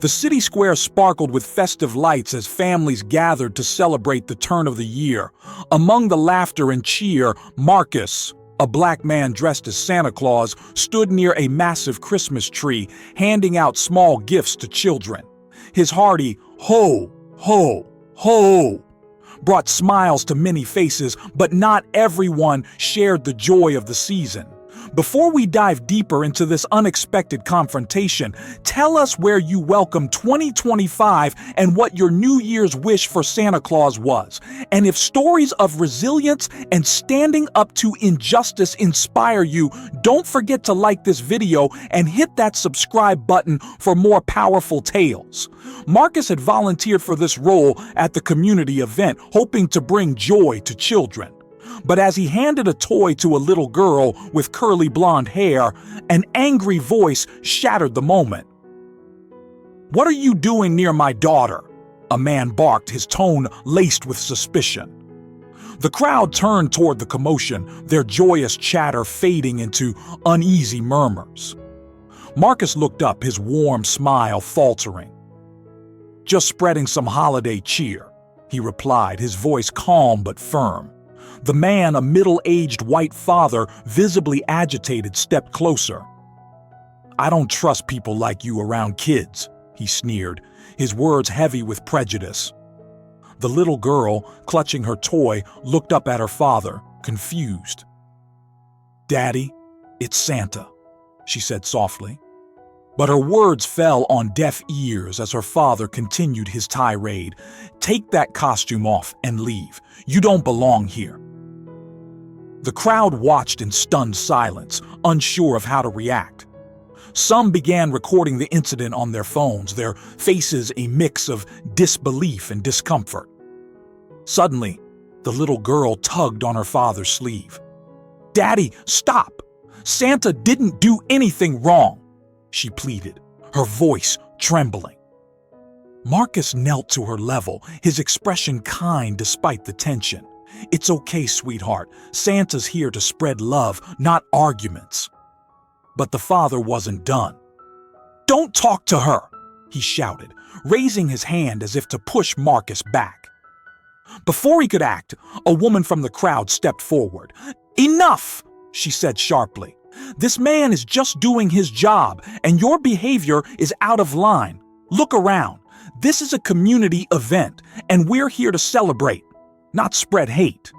The city square sparkled with festive lights as families gathered to celebrate the turn of the year. Among the laughter and cheer, Marcus, a black man dressed as Santa Claus, stood near a massive Christmas tree, handing out small gifts to children. His hearty "ho, ho, ho" brought smiles to many faces, but not everyone shared the joy of the season. Before we dive deeper into this unexpected confrontation, tell us where you welcome 2025 and what your New Year's wish for Santa Claus was. And if stories of resilience and standing up to injustice inspire you, don't forget to like this video and hit that subscribe button for more powerful tales. Marcus had volunteered for this role at the community event, hoping to bring joy to children. But as he handed a toy to a little girl with curly blonde hair, an angry voice shattered the moment. "What are you doing near my daughter?" a man barked, his tone laced with suspicion. The crowd turned toward the commotion, their joyous chatter fading into uneasy murmurs. Marcus looked up, his warm smile faltering. "Just spreading some holiday cheer," he replied, his voice calm but firm. The man, a middle-aged white father, visibly agitated, stepped closer. "I don't trust people like you around kids," he sneered, his words heavy with prejudice. The little girl, clutching her toy, looked up at her father, confused. "Daddy, it's Santa," she said softly. But her words fell on deaf ears as her father continued his tirade. "Take that costume off and leave. You don't belong here." The crowd watched in stunned silence, unsure of how to react. Some began recording the incident on their phones, their faces a mix of disbelief and discomfort. Suddenly, the little girl tugged on her father's sleeve. "Daddy, stop! Santa didn't do anything wrong," she pleaded, her voice trembling. Marcus knelt to her level, his expression kind despite the tension. "It's okay, sweetheart. Santa's here to spread love, not arguments." But the father wasn't done. "Don't talk to her," he shouted, raising his hand as if to push Marcus back. Before he could act, a woman from the crowd stepped forward. "Enough," she said sharply. "This man is just doing his job, and your behavior is out of line. Look around. This is a community event, and we're here to celebrate, not spread hate."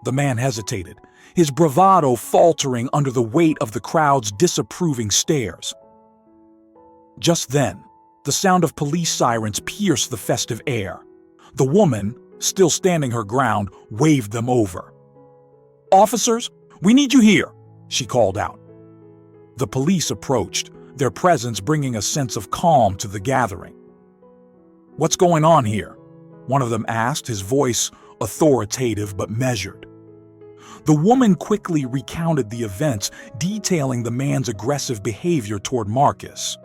The man hesitated, his bravado faltering under the weight of the crowd's disapproving stares. Just then, the sound of police sirens pierced the festive air. The woman, still standing her ground, waved them over. "Officers, we need you here," she called out. The police approached, their presence bringing a sense of calm to the gathering. "What's going on here?" one of them asked, his voice authoritative but measured. The woman quickly recounted the events, detailing the man's aggressive behavior toward Marcus.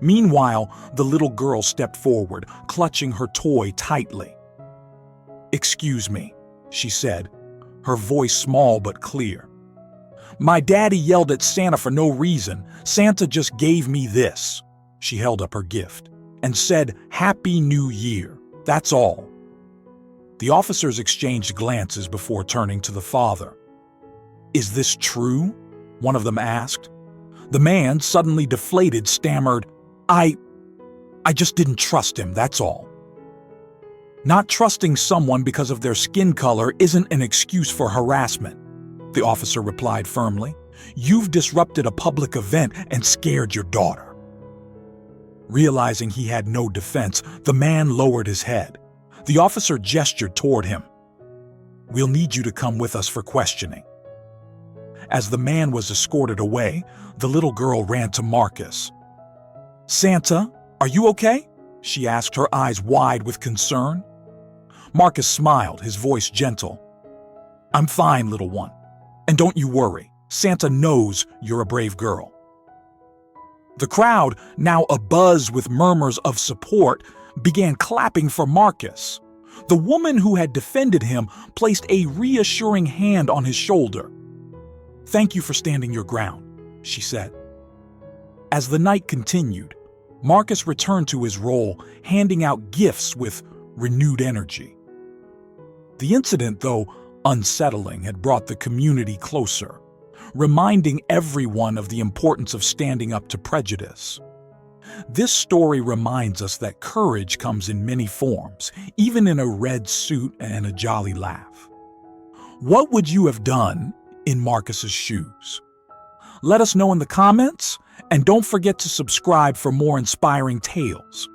Meanwhile, the little girl stepped forward, clutching her toy tightly. "Excuse me," she said, her voice small but clear. "My daddy yelled at Santa for no reason. Santa just gave me this." She held up her gift and said, "Happy New Year. That's all." The officers exchanged glances before turning to the father. "Is this true?" one of them asked. The man, suddenly deflated, stammered, I just didn't trust him, that's all." Not trusting someone because of their skin color isn't an excuse for harassment, the officer replied firmly. "You've disrupted a public event and scared your daughter." Realizing he had no defense, the man lowered his head. The officer gestured toward him. "We'll need you to come with us for questioning." As the man was escorted away, the little girl ran to Marcus. "Santa, are you okay?" she asked, her eyes wide with concern. Marcus smiled, his voice gentle. "I'm fine, little one. And don't you worry, Santa knows you're a brave girl." The crowd, now abuzz with murmurs of support, began clapping for Marcus. The woman who had defended him placed a reassuring hand on his shoulder. "Thank you for standing your ground," she said. As the night continued, Marcus returned to his role, handing out gifts with renewed energy. The incident, though unsettling, had brought the community closer, reminding everyone of the importance of standing up to prejudice. This story reminds us that courage comes in many forms, even in a red suit and a jolly laugh. What would you have done in Marcus's shoes? Let us know in the comments, and don't forget to subscribe for more inspiring tales.